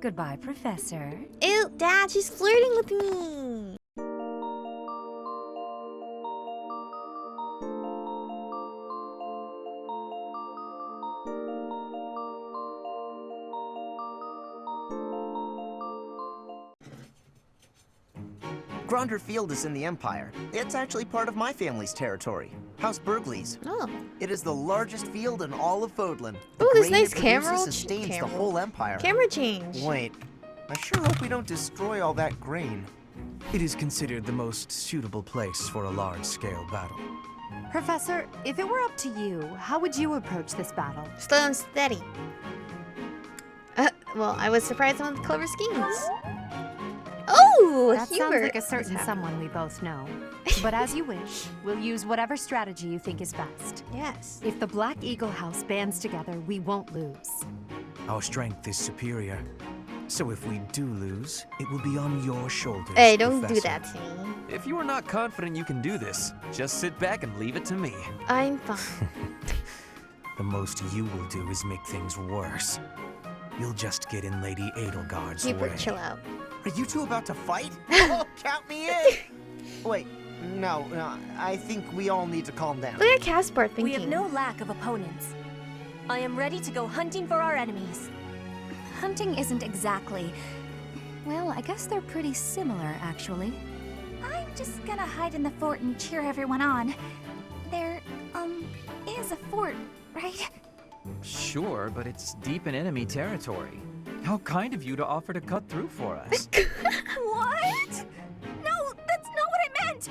Goodbye, Professor. Ew, Dad, she's flirting with me. Gronder Field is in the Empire. It's actually part of my family's territory, House Burgley's. Oh. It is the largest field in all of Fodlan. Ooh, this grain nice it produces camera sustains the whole Empire. Camera change. Wait, I sure hope we don't destroy all that grain. It is considered the most suitable place for a large-scale battle. Professor, if it were up to you, how would you approach this battle? Slow and steady. Well, I was surprised on the clever schemes. Oh, That sounds like a certain someone we both know. But as you wish, we'll use whatever strategy you think is best. Yes. If the Black Eagle House bands together, we won't lose. Our strength is superior. So if we do lose, it will be on your shoulders, Hey, don't Professor. do that to me. If you are not confident you can do this, just sit back and leave it to me. I'm fine. The most you will do is make things worse. You'll just get in Lady Edelgard's Keep way. her chill out. Are you two about to fight? Oh, count me in! Wait, no, I think we all need to calm down. Look at Caspar thinking. We have no lack of opponents. I am ready to go hunting for our enemies. Hunting isn't exactly... Well, I guess they're pretty similar, actually. I'm just gonna hide in the fort and cheer everyone on. There, is a fort, right? Sure, but it's deep in enemy territory. How kind of you to offer to cut through for us. What? No, that's not what I meant!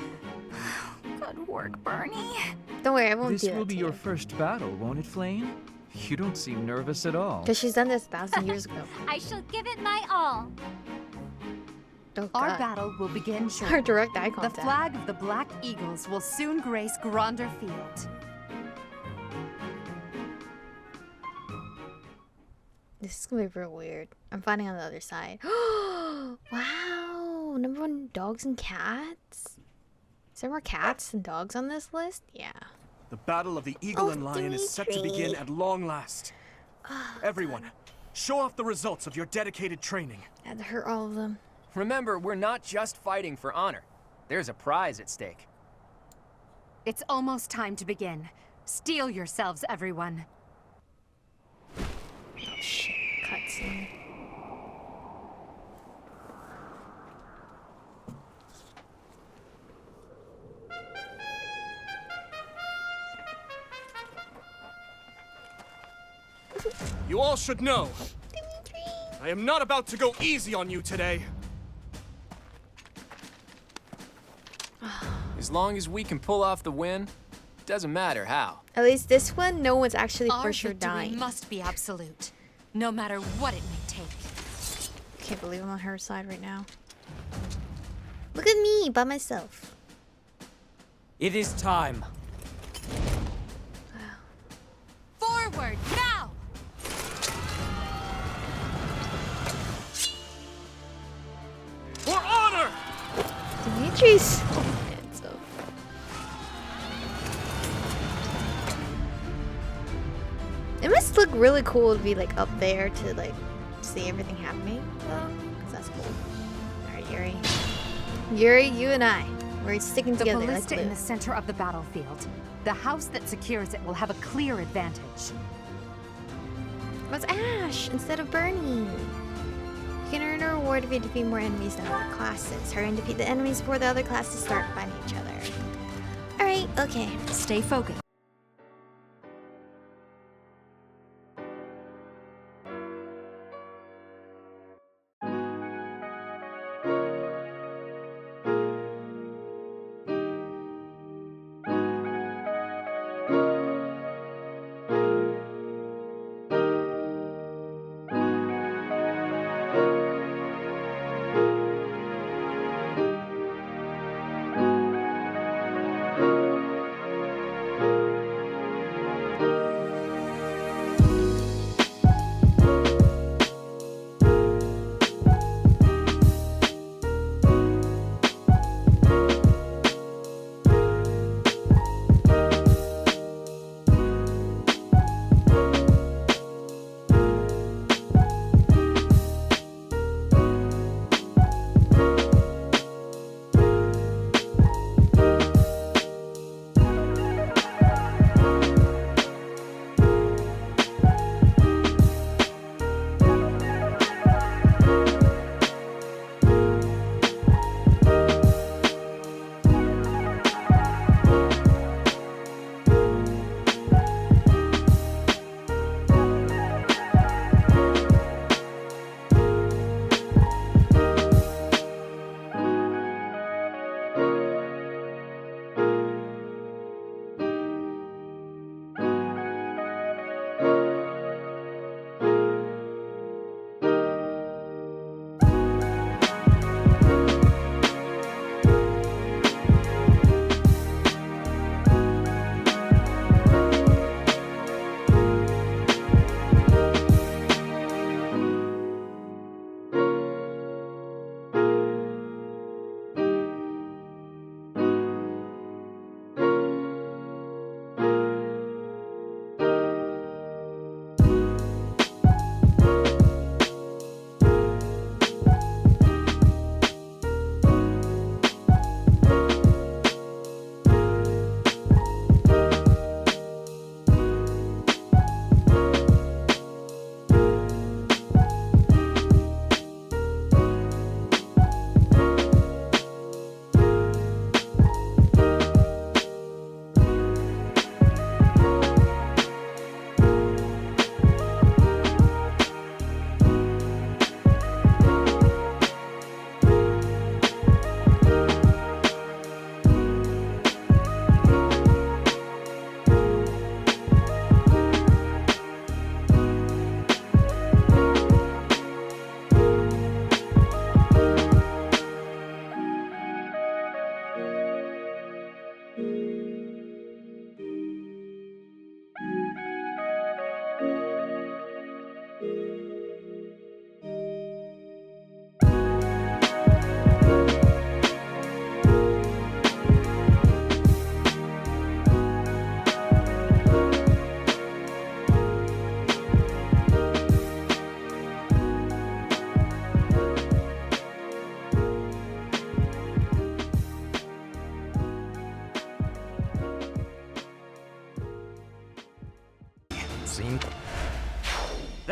Good work, Bernie. Don't worry, I won't This do that will be to your you. first battle, won't it, Flame? You don't seem nervous at all. Because she's done this 1,000 years ago. I shall give it my all. Oh, Our God. battle will begin Our shortly. direct eye The contact. flag of the Black Eagles will soon grace Gronder Field. This is gonna be real weird. I'm finding on the other side. Wow! Number one, dogs and cats. Is there more cats than dogs on this list? Yeah. The battle of the Eagle Oh, and Lion is set to Dimitri. begin at long last. Everyone, show off the results of your dedicated training. I had to hurt all of them. Remember, we're not just fighting for honor. There's a prize at stake. It's almost time to begin. Steel yourselves, everyone. Oh shit, cutscene. You all should know, Dimitri! I am not about to go easy on you today. As long as we can pull off the win, doesn't matter how. At least this one, no one's actually Our for sure victory dying. must be absolute, no matter what it may take. Can't believe I'm on her side right now. Look at me, by myself. It is time. Forward, now! For honor! Dimitri's so handsome. It must look really cool to be like up there to like see everything happening though, 'cause that's cool. Alright, Yuri. Yuri, you and I, we're sticking The together like ballista in glue. the center of the battlefield. The house that secures it will have a clear advantage. What's Ash instead of Bernie? You can earn a reward if you defeat more enemies than other classes. Hurry and defeat the enemies before the other classes start fighting each other. Alright, okay. Stay focused.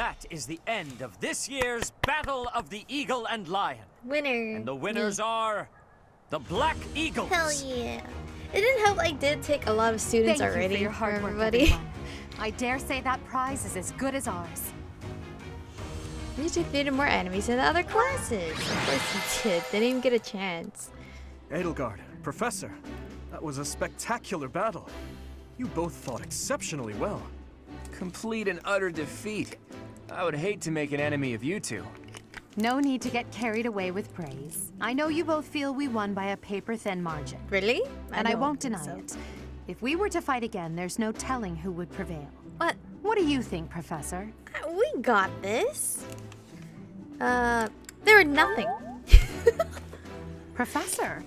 that is the end of this year's Battle of the Eagle and Lion. Winner. And the winners are the Black Eagles. Hell yeah. It didn't help I did take a lot of students Thank already you for your hard work, everybody. everyone. I dare say that prize is as good as ours. You defeated more enemies in the other classes. Of course you did. They didn't even get a chance. Edelgard, Professor, that was a spectacular battle. You both fought exceptionally well. Complete and utter defeat. I would hate to make an enemy of you two. No need to get carried away with praise. I know you both feel we won by a paper-thin margin. Really? And I don't won't think deny so. it. If we were to fight again, there's no telling who would prevail. What? What do you think, Professor? We got this. There were nothing. Professor?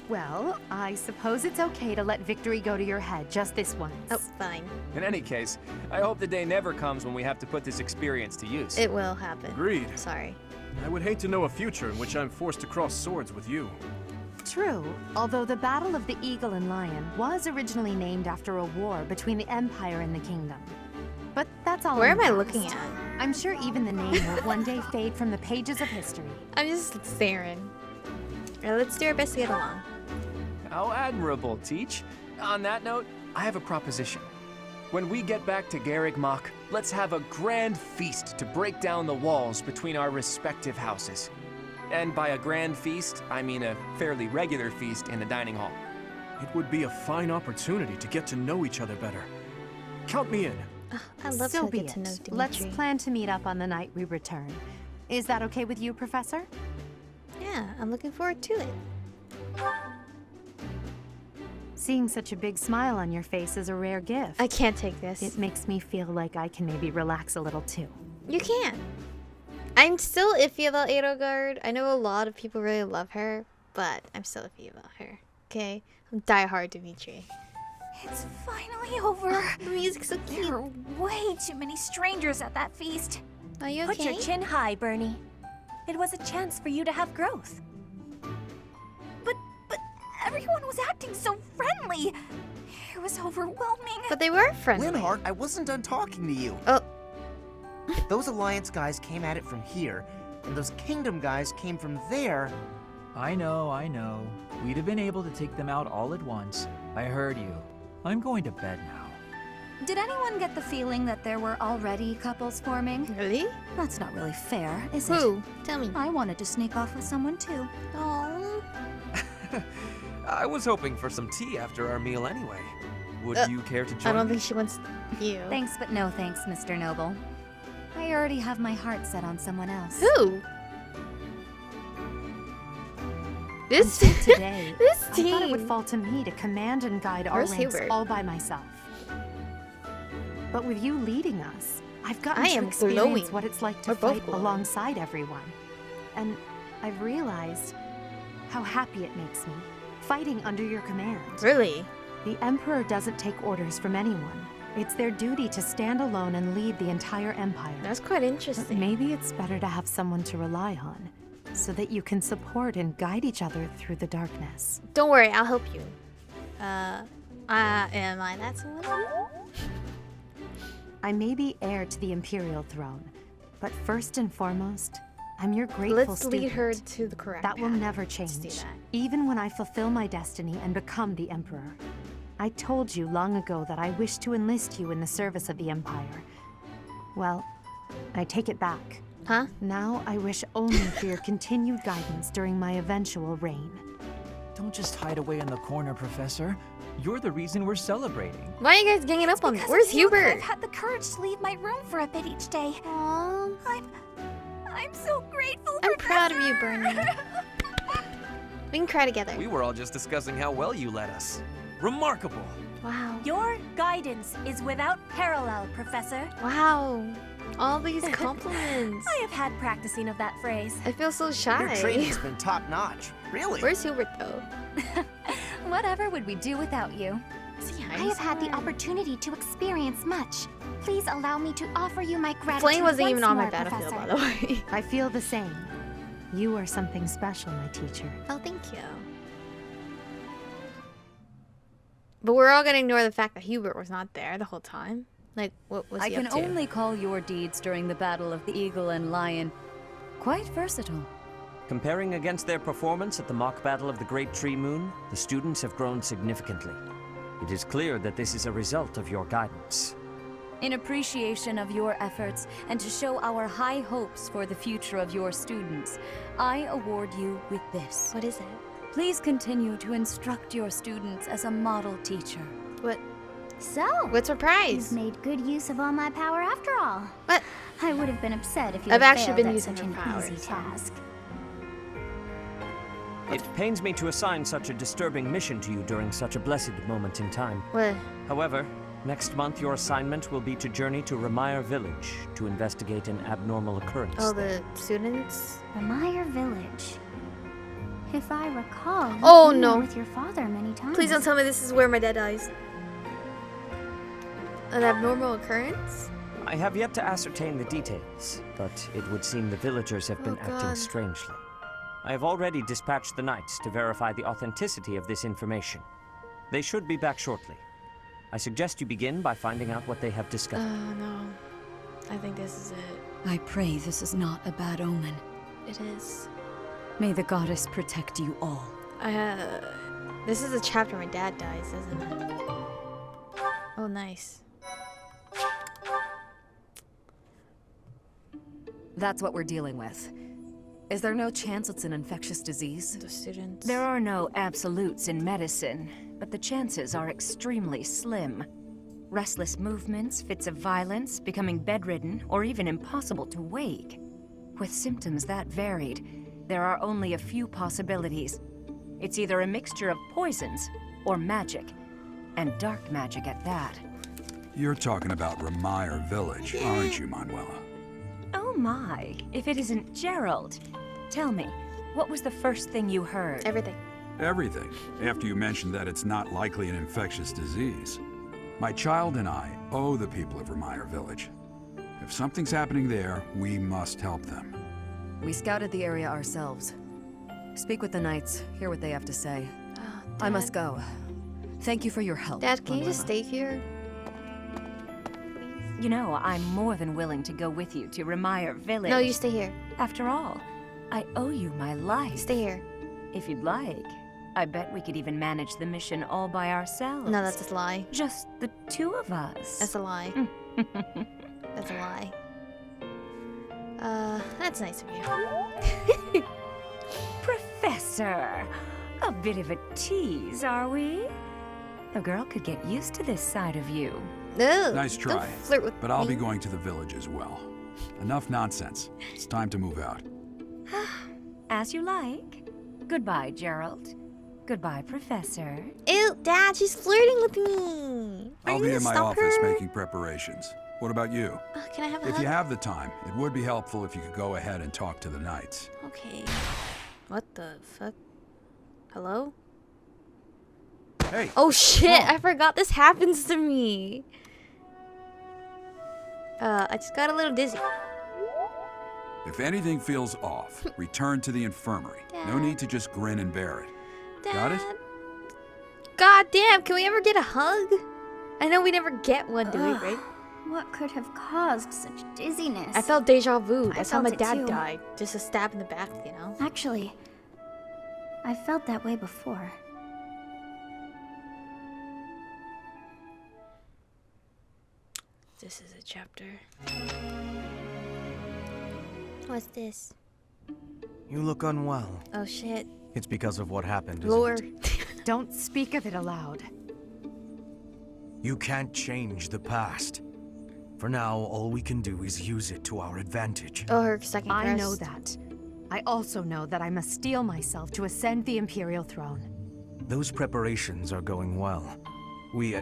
Well, I suppose it's okay to let victory go to your head just this once. Oh, fine. In any case, I hope the day never comes when we have to put this experience to use. It will happen. Agreed. Sorry. I would hate to know a future in which I'm forced to cross swords with you. True, although the Battle of the Eagle and Lion was originally named after a war between the Empire and the Kingdom. But that's all. Where in the am I past. looking at? I'm sure even the name will one day fade from the pages of history. I'm just staring. Alright, let's do our best to get along. How admirable, Teach. On that note, I have a proposition. When we get back to Garreg Mach, let's have a grand feast to break down the walls between our respective houses. And by a grand feast, I mean a fairly regular feast in the dining hall. It would be a fine opportunity to get to know each other better. Count me in. I love So to be get to know it. Dimitri. Let's plan to meet up on the night we return. Is that okay with you, Professor? Yeah, I'm looking forward to it. Seeing such a big smile on your face is a rare gift. I can't take this. It makes me feel like I can maybe relax a little too. You can. I'm still iffy about Edelgard. I know a lot of people really love her, but I'm still iffy about her. Okay? I'm diehard Dimitri. It's finally over. The music's so cute. There are way too many strangers at that feast. Are you Put okay? your chin high, Bernie. It was a chance for you to have growth. But everyone was acting so friendly. It was overwhelming. But they were friendly. Linhardt, I wasn't done talking to you. Oh, Those Alliance guys came at it from here, and those Kingdom guys came from there. I know. We'd have been able to take them out all at once. I heard you. I'm going to bed now. Did anyone get the feeling that there were already couples forming? really? That's not really fair, is it? Who? Tell me. I wanted to sneak off with someone too. Oh. I was hoping for some tea after our meal anyway. Would you care to join I don't me? think she wants you. Thanks, but no thanks, Mr. Noble. I already have my heart set on someone else. Who? This Until today, This I thought it would team. fall to me to command and guide our Where's ranks Hubert? all by myself. But with you leading us, I've gotten I to am experience glowing. what it's like to We're both fight glowing. alongside everyone. And I've realized how happy it makes me, fighting under your command. Really? The Emperor doesn't take orders from anyone. It's their duty to stand alone and lead the entire Empire. That's quite But interesting. maybe it's better to have someone to rely on, so that you can support and guide each other through the darkness. Don't worry, I'll help you. Am I that someone? I may be heir to the Imperial throne, but first and foremost, I'm your grateful Let's student. lead her to the correct That will path. never Let's do change, that. even when I fulfill my destiny and become the Emperor. I told you long ago that I wish to enlist you in the service of the Empire. Well, I take it back. Huh? Now I wish only for your continued guidance during my eventual reign. Don't just hide away in the corner, Professor. You're the reason we're celebrating. Why are you guys ganging up on me? Because Where's of you that Hubert? I've had the courage to leave my room for a bit each day. Aww. I'm so grateful. I'm proud of you, Professor. Bernie. We can cry together. We were all just discussing how well you led us. Remarkable. Wow. Your guidance is without parallel, Professor. Wow. All these compliments. I have had practicing of that phrase. I feel so Your shy. training's been top-notch. Really? Where's Hubert though? Whatever would we do without you? Is he I hiding have had the somewhere? opportunity to experience much. Please allow me to offer you my gratitude Flame wasn't even once on my more, battlefield, Professor. by the way. I feel the same. You are something special, my teacher. Oh, thank you. But we're all gonna ignore the fact that Hubert was not there the whole time. Like, what was I he can up to? only call your deeds during the Battle of the Eagle and Lion quite versatile. Comparing against their performance at the mock battle of the Great Tree Moon, the students have grown significantly. It is clear that this is a result of your guidance. In appreciation of your efforts and to show our high hopes for the future of your students, I award you with this. What is it? Please continue to instruct your students as a model teacher. What? So, What's our prize? you've made good use of all my power after all. What? I would have been upset if you I've had actually failed been at using such her an powers, easy so- task. It pains me to assign such a disturbing mission to you during such a blessed moment in time. What? However, next month your assignment will be to journey to Remire Village to investigate an abnormal occurrence. Oh, the students? Remire Village. If I recall, you've Oh, been there no. with your father many times. Please don't tell me this is where my dad dies. An abnormal occurrence? I have yet to ascertain the details, but it would seem the villagers have been Oh, acting God. strangely. I have already dispatched the knights to verify the authenticity of this information. They should be back shortly. I suggest you begin by finding out what they have discovered. No. I think this is it. I pray this is not a bad omen. It is. May the goddess protect you all. This is the chapter my dad dies, isn't it? Oh, nice. That's what we're dealing with. Is there no chance it's an infectious disease? The students. There are no absolutes in medicine, but the chances are extremely slim. Restless movements, fits of violence, becoming bedridden, or even impossible to wake. With symptoms that varied, there are only a few possibilities. It's either a mixture of poisons or magic, and dark magic at that. You're talking about Remire Village, aren't you, Manuela? Oh my, if it isn't Gerald. Tell me, what was the first thing you heard? Everything. Everything, after you mentioned that it's not likely an infectious disease. My child and I owe the people of Remire Village. If something's happening there, we must help them. We scouted the area ourselves. Speak with the knights, hear what they have to say. Oh, I must go. Thank you for your help. Dad, can you just Manuela. stay here? You know, I'm more than willing to go with you to Remire Village. No, you stay here. After all, I owe you my life. Stay here. If you'd like, I bet we could even manage the mission all by ourselves. No, that's a lie. Just the two of us. That's a lie. That's a lie. That's nice of you. Professor, a bit of a tease, are we? A girl could get used to this side of you. No. Nice Don't try, flirt with but I'll be me. going to the village as well. Enough nonsense. It's time to move out. As you like. Goodbye, Gerald. Goodbye, Professor. Ew, Dad, she's flirting with me. Are I'll you be gonna in my stop office her? making preparations. What about you? Can I have a If hug? you have the time, it would be helpful if you could go ahead and talk to the knights. Okay. What the fuck? Hello? Hey! Oh shit, I forgot this happens to me. I just got a little dizzy. If anything feels off, return to the infirmary. No need to just grin and bear it. Got it? God damn, can we ever get a hug? I know we never get one, do we, right? What could have caused such dizziness? I felt deja vu. That's how my felt it dad too. died. Just a stab in the back, you know? Actually, I felt that way before. This is a chapter. What's this? You look unwell. Oh shit. It's because of what happened, isn't Lore. it? Don't speak of it aloud. You can't change the past. For now, all we can do is use it to our advantage. Oh, her second I crest. know that. I also know that I must steel myself to ascend the Imperial throne. Those preparations are going well. We, Oh,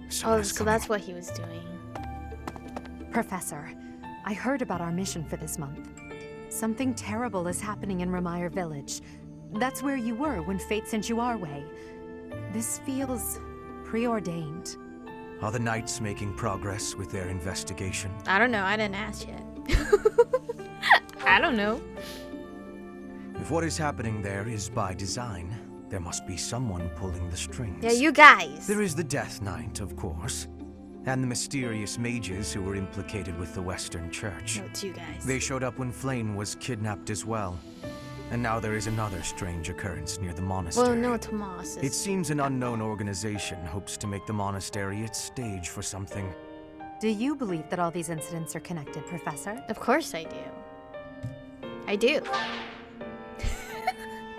someone's so coming. that's what he was doing. Professor, I heard about our mission for this month. Something terrible is happening in Remire Village. That's where you were when fate sent you our way. This feels preordained. Are the knights making progress with their investigation? I don't know. I didn't ask yet. I don't know. If what is happening there is by design, there must be someone pulling the strings. Yeah, you guys. There is the Death Knight, of course. And the mysterious mages who were implicated with the Western Church. No, 2 guys. They showed up when Flame was kidnapped as well. And now there is another strange occurrence near the monastery. Well, no, Tomas. It seems an unknown organization hopes to make the monastery its stage for something. Do you believe that all these incidents are connected, Professor? Of course I do. I do.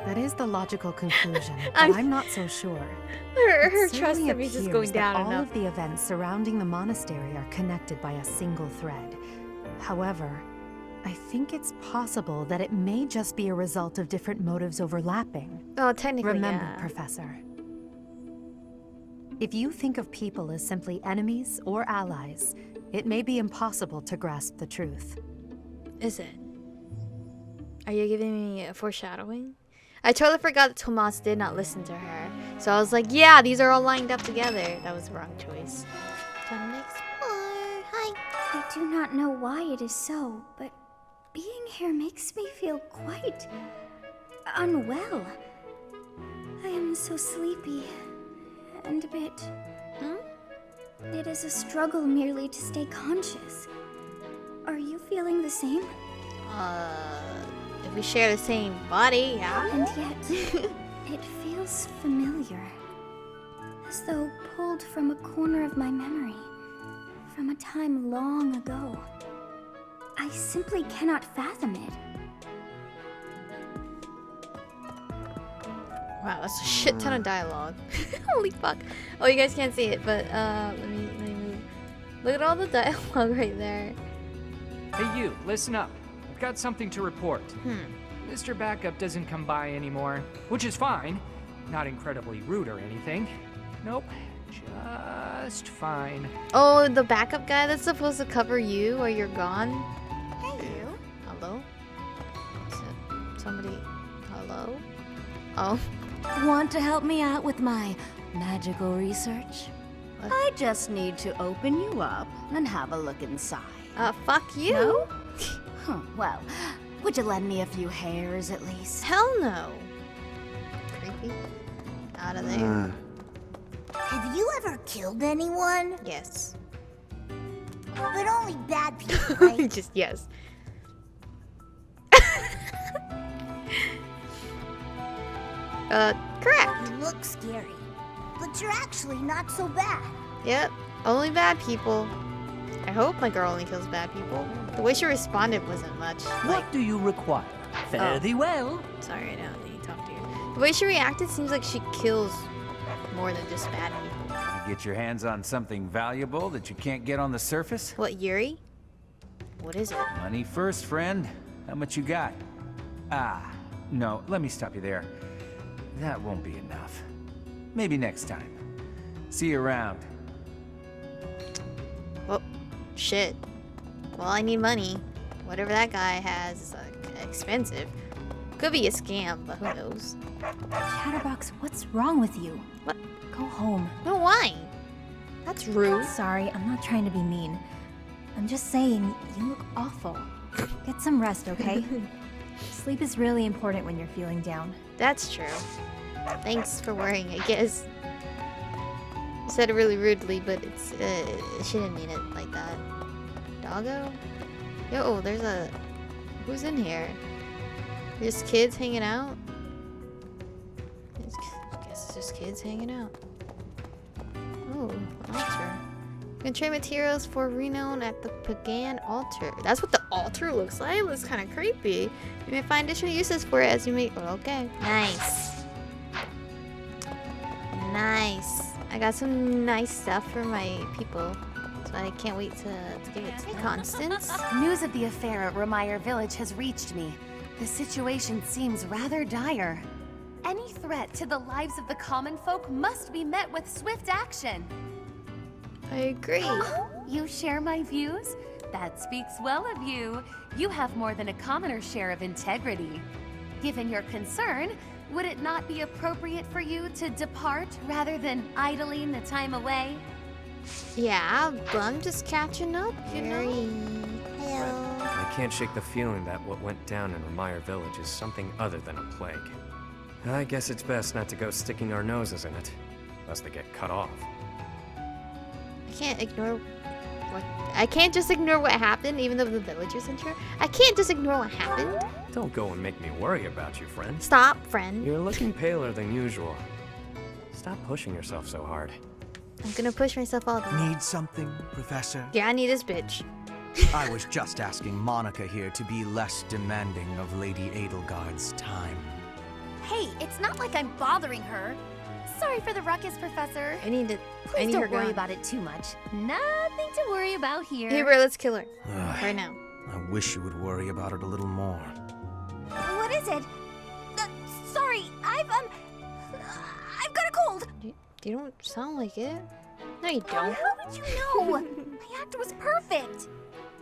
That is the logical conclusion, but I'm not so sure. Her trust in me is just going down all enough. of the events surrounding the monastery are connected by a single thread. However, I think it's possible that it may just be a result of different motives overlapping. Oh, technically, Remember, yeah. Professor, if you think of people as simply enemies or allies, it may be impossible to grasp the truth. Is it? Are you giving me a foreshadowing? I totally forgot that Tomas did not listen to her. So I was like, yeah, these are all lined up together. That was the wrong choice. Time to explore. Hi. I do not know why it is so, but being here makes me feel quite unwell. I am so sleepy and a bit... It is a struggle merely to stay conscious. Are you feeling the same? If we share the same body, yeah. And yet, it feels familiar. As though pulled from a corner of my memory. From a time long ago. I simply cannot fathom it. Wow, that's a shit ton of dialogue. Holy fuck. Oh, you guys can't see it, but let me move. Look at all the dialogue right there. Hey you, listen up. I've got something to report. Mr. Backup doesn't come by anymore, which is fine. Not incredibly rude or anything. Nope, just fine. Oh, the backup guy that's supposed to cover you while you're gone? Hey, you. Hello? Is it somebody? Hello? Oh. Want to help me out with my magical research? What? I just need to open you up and have a look inside. Fuck you. No? Well, would you lend me a few hairs at least? Hell no. Creepy. Out of there. Have you ever killed anyone? Yes. But only bad people, right? Just yes. Correct. You look scary, but you're actually not so bad. Yep. Only bad people. I hope my girl only kills bad people. The way she responded wasn't much. What do you require? Fare thee well. Sorry, I don't need to talk to you. The way she reacted seems like she kills more than just bad people. You get your hands on something valuable that you can't get on the surface? What, Yuri? What is it? Money first, friend. How much you got? Ah, no, let me stop you there. That won't be enough. Maybe next time. See you around. Well, shit. Well, I need money. Whatever that guy has is expensive. Could be a scam, but who knows? Chatterbox, what's wrong with you? What? Go home. No, why? That's rude. Sorry, I'm not trying to be mean. I'm just saying, you look awful. Get some rest, okay? Sleep is really important when you're feeling down. That's true. Thanks for worrying, I guess. You said it really rudely, but it's she didn't mean it like that. Doggo? Yo, there's a... Who's in here? There's kids hanging out? I guess it's just kids hanging out. Oh, altar. You can trade materials for renown at the Pagan altar. That's what the altar looks like? It looks kind of creepy. You may find additional uses for it as you make... Oh, okay. Nice. Nice. I got some nice stuff for my people. So I can't wait to give it to Constance. News of the affair at Remire village has reached me. The situation seems rather dire. Any threat to the lives of the common folk must be met with swift action. I agree. You share my views? That speaks well of you. You have more than a commoner's share of integrity. Given your concern, would it not be appropriate for you to depart rather than idling the time away? Yeah, but I'm just catching up, Yuri. I can't shake the feeling that what went down in Remire village is something other than a plague. I guess it's best not to go sticking our noses in it, lest they get cut off. I can't ignore what... I can't just ignore what happened, even though the villagers in here. I can't just ignore what happened. Don't go and make me worry about you, friend. Stop, friend. You're looking paler than usual. Stop pushing yourself so hard. I'm gonna push myself all the way. Need something, Professor? Yeah, I need this bitch. I was just asking Monica here to be less demanding of Lady Edelgard's time. Hey, it's not like I'm bothering her. Sorry for the ruckus, Professor. I need her don't worry gone. about it too much. Nothing to worry about here. Hey, bro, let's kill her. Right now. I wish you would worry about it a little more. What is it? Sorry, I've got a cold. You don't sound like it. No, you don't. How would you know? My act was perfect.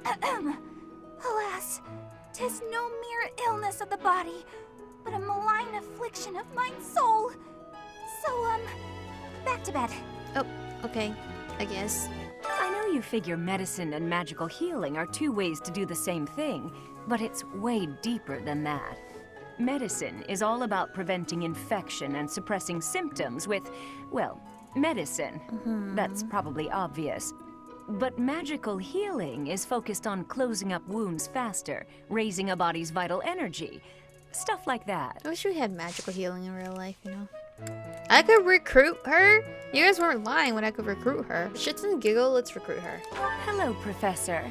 Alas, 'tis no mere illness of the body, but a malign affliction of mine soul. So, back to bed. Oh, okay. I guess. I know you figure medicine and magical healing are two ways to do the same thing, but it's way deeper than that. Medicine is all about preventing infection and suppressing symptoms with, well, medicine. That's probably obvious. But magical healing is focused on closing up wounds faster, raising a body's vital energy. Stuff like that. I wish we had magical healing in real life, you know? I could recruit her? You guys weren't lying when I could recruit her. Shits and giggle, let's recruit her. Hello, Professor.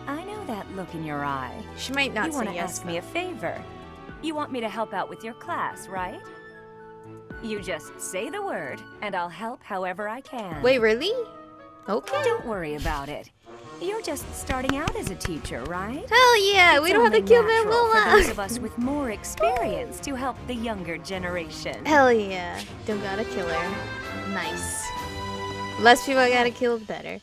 I know that look in your eye. She might not You want say to yes, ask me a favor. You want me to help out with your class, right? You just say the word, and I'll help however I can. Wait, really? Okay. Don't worry about it. You're just starting out as a teacher, right? Hell yeah, we don't have to kill natural for Manuela. those of us with more experience to help the younger generation. Hell yeah. Don't gotta kill her. Nice. Less people I gotta kill, the better.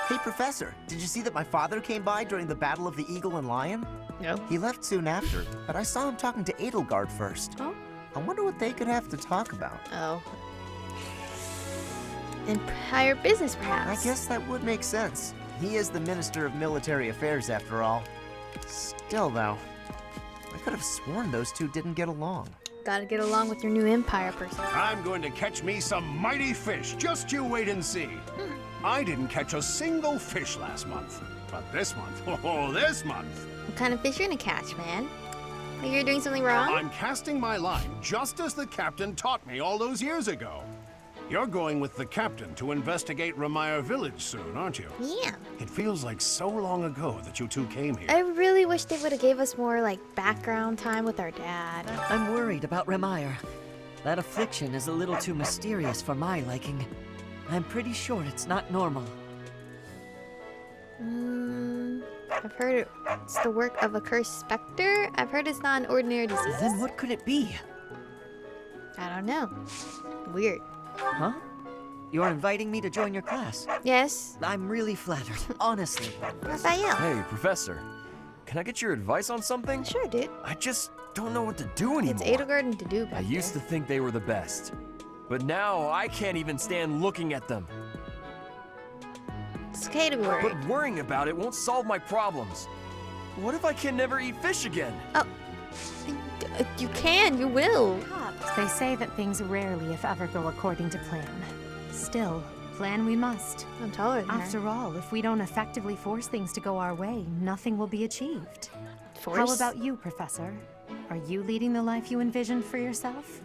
Hey, Professor, did you see that my father came by during the Battle of the Eagle and Lion? No. He left soon after, but I saw him talking to Edelgard first. Oh? I wonder what they could have to talk about. Oh. Empire business, perhaps. I guess that would make sense. He is the Minister of Military Affairs, after all. Still, though, I could have sworn those two didn't get along. Gotta get along with your new Empire person. I'm going to catch me some mighty fish. Just you wait and see. I didn't catch a single fish last month. But this month, oh, this month. What kind of fish you gonna catch, man? Like you're doing something wrong? I'm casting my line just as the captain taught me all those years ago. You're going with the captain to investigate Remire village soon, aren't you? Yeah. It feels like so long ago that you two came here. I really wish they would have gave us more, like, background time with our dad. I'm worried about Remire. That affliction is a little too mysterious for my liking. I'm pretty sure it's not normal. I've heard it's the work of a cursed specter. I've heard it's not an ordinary disease. Then what could it be? I don't know. Weird. Huh? You're inviting me to join your class? Yes. I'm really flattered, honestly. Raphael. Hey, Professor. Can I get your advice on something? Sure, dude. I just don't know what to do anymore. It's Edelgard and Dedue back I used to think they were the best. But now I can't even stand looking at them. It's okay to be worried. But worrying about it won't solve my problems. What if I can never eat fish again? Oh. You can, you will. They say that things rarely, if ever, go according to plan. Still, plan we must. I'm taller than her. After all, if we don't effectively force things to go our way, nothing will be achieved. Force? How about you, Professor? Are you leading the life you envisioned for yourself?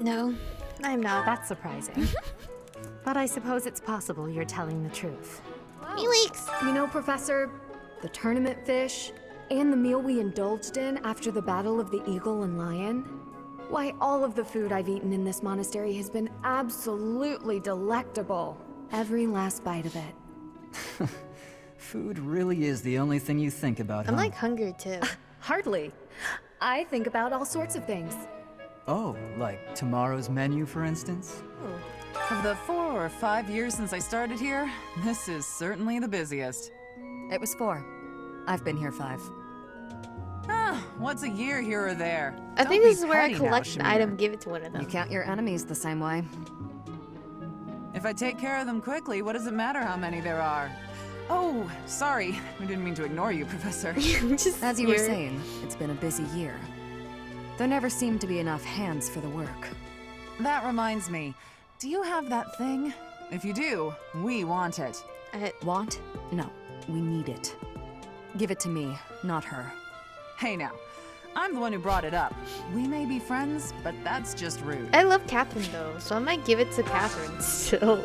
No, I'm not. That's surprising. But I suppose it's possible you're telling the truth. Felix! You know, Professor, the tournament fish, and the meal we indulged in after the Battle of the Eagle and Lion, why, all of the food I've eaten in this monastery has been absolutely delectable. Every last bite of it. Food really is the only thing you think about, I'm huh? like hungry too. Hardly. I think about all sorts of things. Oh, like tomorrow's menu, for instance? Of the 4 or 5 years since I started here, this is certainly the busiest. It was 4. I've been here 5. What's a year here or there? I think this is where I collect an item, give it to one of them. You count your enemies the same way. If I take care of them quickly, what does it matter how many there are? Oh, sorry. I didn't mean to ignore you, Professor. As you were saying, it's been a busy year. There never seemed to be enough hands for the work. That reminds me. Do you have that thing? If you do, we want it. Want? No, we need it. Give it to me, not her. Hey now, I'm the one who brought it up. We may be friends, but that's just rude. I love Catherine though, so I might give it to Catherine still.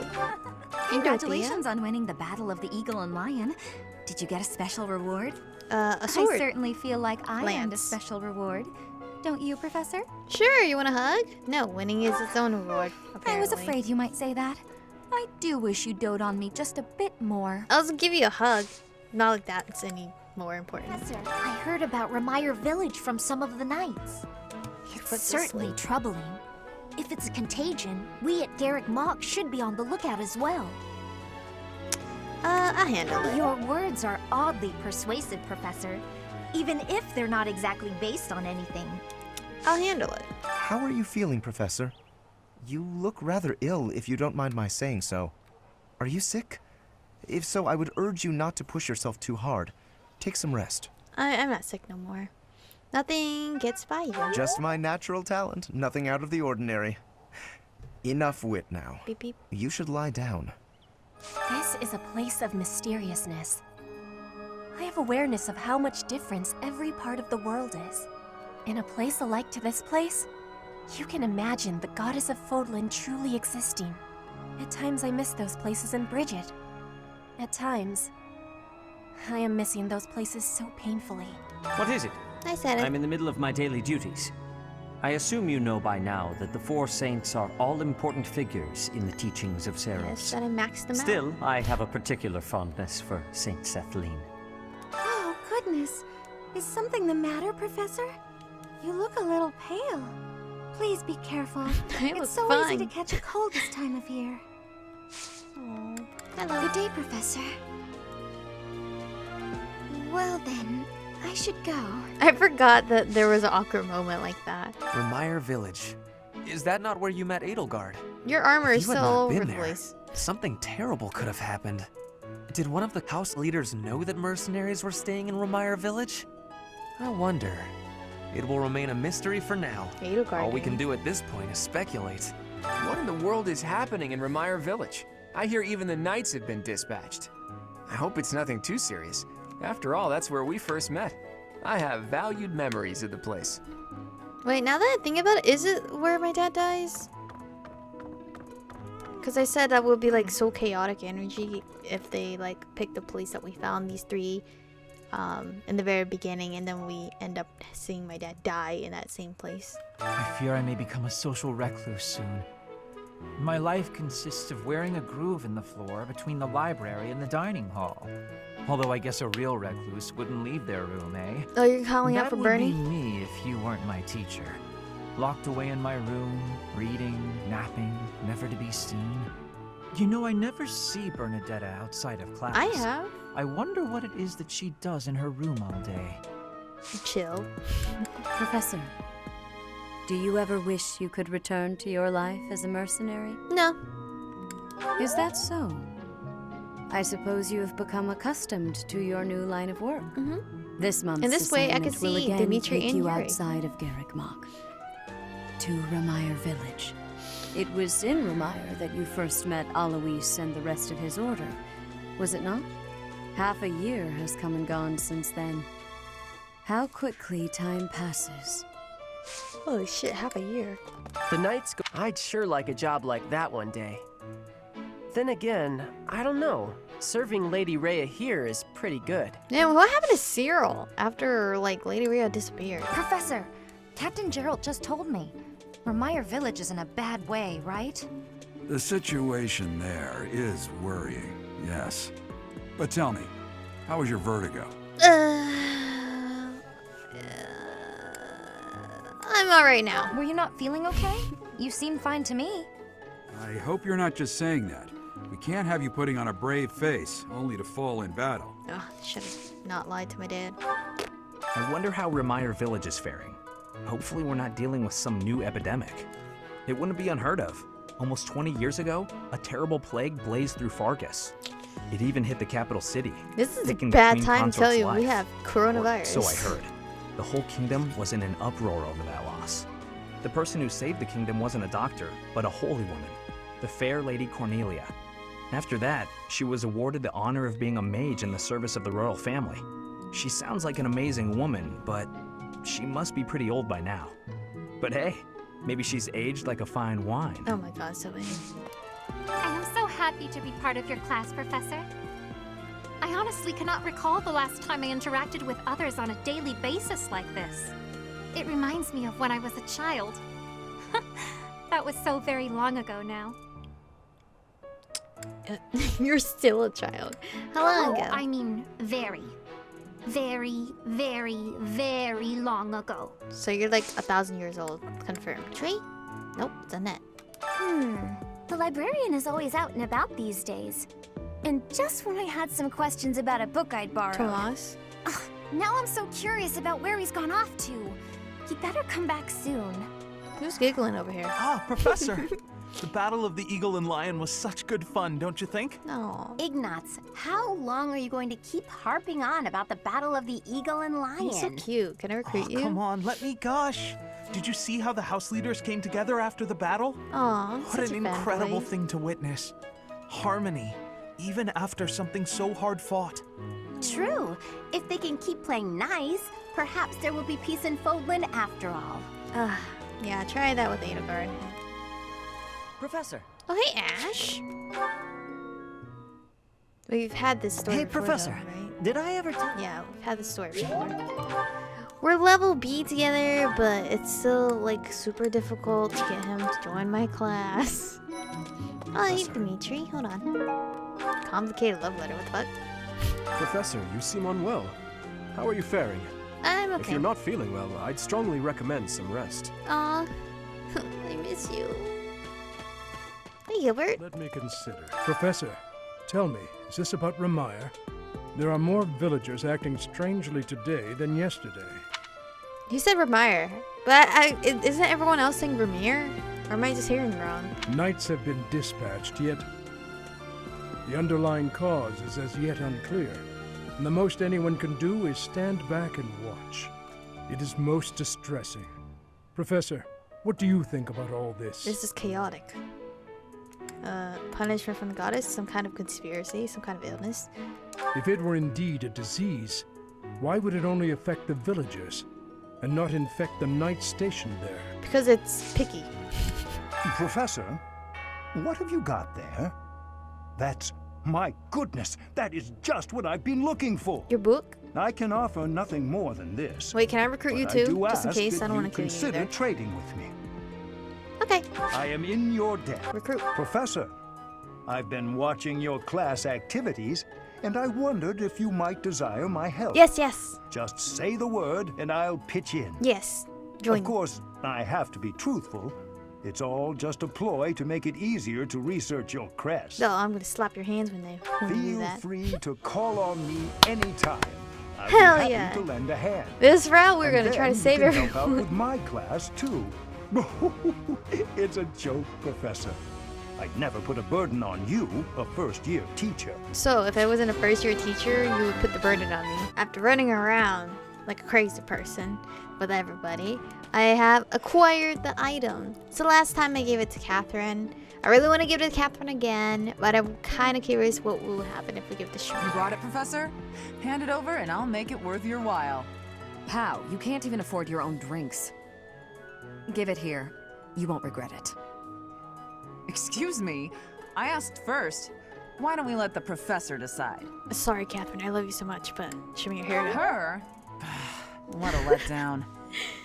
Congratulations on winning the Battle of the Eagle and Lion. Did you get a special reward? A sword. I certainly feel like I earned a Lance. special reward. Don't you, Professor? Sure, you want a hug? No, winning is its own reward, apparently. I was afraid you might say that. I do wish you dote on me just a bit more. I'll give you a hug. Not like that's any more important. Professor, I heard about Remire Village from some of the knights. It's certainly troubling. If it's a contagion, we at Garrick Mach should be on the lookout as well. I'll handle it. Your words are oddly persuasive, Professor. Even if they're not exactly based on anything. I'll handle it. How are you feeling, Professor? You look rather ill, if you don't mind my saying so. Are you sick? If so, I would urge you not to push yourself too hard. Take some rest. I'm not sick no more. Nothing gets by you. Just my natural talent, nothing out of the ordinary. Enough wit now. Beep, beep. You should lie down. This is a place of mysteriousness. I have awareness of how much difference every part of the world is. In a place alike to this place, you can imagine the goddess of Fodlan truly existing. At times I miss those places in Bridget. At times, I am missing those places so painfully. What is it? I said it. I'm in the middle of my daily duties. I assume you know by now that the four saints are all-important figures in the teachings of Seros. Yes, that I maxed them out. Still, I have a particular fondness for Saint Setheline. Oh, goodness. Is something the matter, Professor? You look a little pale. Please be careful. It's so easy to catch a cold this time of year. Oh, Good day, Professor. Well then, I should go. I forgot that there was an awkward moment like that. Remire Village. Is that not where you met Edelgard? Your armor is If you had still not all over been the there, place. something terrible could have happened. Did one of the house leaders know that mercenaries were staying in Remire Village? I wonder. It will remain a mystery for now. Edelgard. All we can do at this point is speculate. What in the world is happening in Remire Village? I hear even the knights have been dispatched. I hope it's nothing too serious. After all, that's where we first met. I have valued memories of the place. Wait, now that I think about it, is it where my dad dies? Because I said that would be like so chaotic energy if they like picked the place that we found these three in the very beginning, and then we end up seeing my dad die in that same place. I fear I may become a social recluse soon. My life consists of wearing a groove in the floor between the library and the dining hall. Although I guess a real recluse wouldn't leave their room, eh? Oh, you're calling out for Bernie? That would be me if you weren't my teacher. Locked away in my room, reading, napping, never to be seen. You know, I never see Bernadetta outside of class. I have. I wonder what it is that she does in her room all day. Chill. Professor, do you ever wish you could return to your life as a mercenary? No. Is that so? I suppose you have become accustomed to your new line of work. This month's In this way, I could assignment will see again Dimitri take and you Yuri. outside of Garrick Mach to Remire Village. It was in Remire that you first met Alois and the rest of his order, was it not? Half a year has come and gone since then. How quickly time passes. Holy shit, half a year. The knights go— I'd sure like a job like that one day. Then again, I don't know. Serving Lady Rhea here is pretty good. Man, what happened to Cyril after, like, Lady Rhea disappeared? Professor, Captain Gerald just told me. Remire Village is in a bad way, right? The situation there is worrying, yes. But tell me, how was your vertigo? I'm alright now. Were you not feeling okay? You seem fine to me. I hope you're not just saying that. We can't have you putting on a brave face, only to fall in battle. Ugh, should have not lied to my dad. I wonder how Remire Village is faring. Hopefully we're not dealing with some new epidemic. It wouldn't be unheard of. Almost 20 years ago, a terrible plague blazed through Fargus. It even hit the capital city. This is a taking the bad Queen time to tell Consort's you we life. have coronavirus. So I heard. The whole kingdom was in an uproar over that loss. The person who saved the kingdom wasn't a doctor, but a holy woman. the fair Lady Cornelia. After that, she was awarded the honor of being a mage in the service of the royal family. She sounds like an amazing woman, but she must be pretty old by now. But hey, maybe she's aged like a fine wine. Oh my god, so many. I am so happy to be part of your class, Professor. I honestly cannot recall the last time I interacted with others on a daily basis like this. It reminds me of when I was a child. That was so very long ago now. You're still a child. How long ago? I mean, very, very, very, very long ago. So you're like 1,000 years old. Confirmed. Tree? Nope, it's a net. The librarian is always out and about these days. And just when I had some questions about a book I'd borrowed. Tomas? Ugh, now I'm so curious about where he's gone off to. He better come back soon. Who's giggling over here? Ah, Professor! The Battle of the Eagle and Lion was such good fun, don't you think? No. Ignatz, how long are you going to keep harping on about the Battle of the Eagle and Lion? He's so cute. Can I recruit you? Come on, let me gush. Did you see how the house leaders came together after the battle? Aw, what an incredible thing to witness. Harmony, even after something so hard fought. True. If they can keep playing nice, perhaps there will be peace in Fodland after all. Yeah, try that with Edelgard. Professor. Oh, hey, Ash. We've had this story Hey, before, Professor. though, right? Did I ever tell? Yeah, we've had this story before. We're level B together, but it's still, like, super difficult to get him to join my class. Oh, hey, Dimitri. Hold on. Complicated love letter. What the fuck? Professor, you seem unwell. How are you faring? I'm okay. If you're not feeling well, I'd strongly recommend some rest. Aw, I miss you. Hey, Gilbert. Let me consider. Professor, tell me, is this about Remire? There are more villagers acting strangely today than yesterday. You said Remire, but isn't everyone else saying Remire? Or am I just hearing wrong? Knights have been dispatched, yet the underlying cause is as yet unclear. And the most anyone can do is stand back and watch. It is most distressing. Professor, what do you think about all this? This is chaotic. Punishment from the goddess, some kind of conspiracy, some kind of illness. If it were indeed a disease, why would it only affect the villagers and not infect the knights stationed there? Because it's picky. Professor, what have you got there? That's... my goodness, that is just what I've been looking for. Your book? I can offer nothing more than this. Wait, can I recruit you too? Just in case, I don't want to kill you consider either. trading with me. Okay. I am in your debt. Recruit. Professor, I've been watching your class activities, and I wondered if you might desire my help. Yes, yes. Just say the word, and I'll pitch in. Yes. Join. Of course, I have to be truthful. It's all just a ploy to make it easier to research your crest. No, I'm gonna slap your hands when you do Feel that. free to call on me anytime. I'll Hell be happy yeah. to lend a hand. This route, we're And gonna try to then save you can help out everyone. with my class too. It's a joke, Professor. I'd never put a burden on you, a first-year teacher. So, if I wasn't a first-year teacher, you would put the burden on me. After running around like a crazy person with everybody, I have acquired the item. So last time I gave it to Catherine. I really want to give it to Catherine again, but I'm kind of curious what will happen if we give it to Shrew. You brought it, Professor? Hand it over and I'll make it worth your while. How? You can't even afford your own drinks. Give it here. You won't regret it. Excuse me, I asked first. Why don't we let the professor decide? Sorry, Catherine, I love you so much, but show me your hair. Her? What a letdown.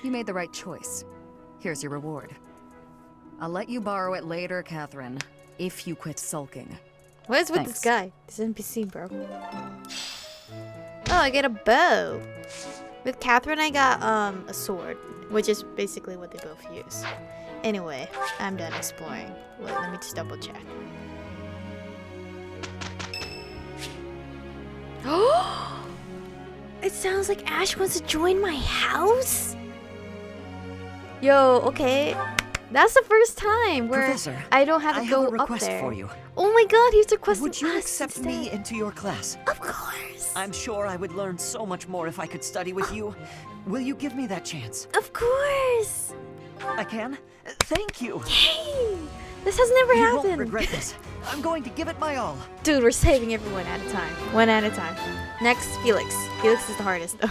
You made the right choice. Here's your reward. I'll let you borrow it later, Catherine, if you quit sulking. What is with this guy? This NPC, bro. Oh, I get a bow. With Catherine, I got a sword, which is basically what they both use. Anyway, I'm done exploring. Wait, let me just double check. Oh! It sounds like Ash wants to join my house? Yo, okay. That's the first time where Professor, I don't have to I go have a up request there. for you. Oh my god, he's requesting Would you us accept instead. me into your class? Of course. I'm sure I would learn so much more if I could study with you. Will you give me that chance? Of course. I can. Thank you. Yay! This has never You happened. won't regret this. I'm going to give it my all. Dude, we're saving everyone at a time. One at a time. Next, Felix. Felix is the hardest, though.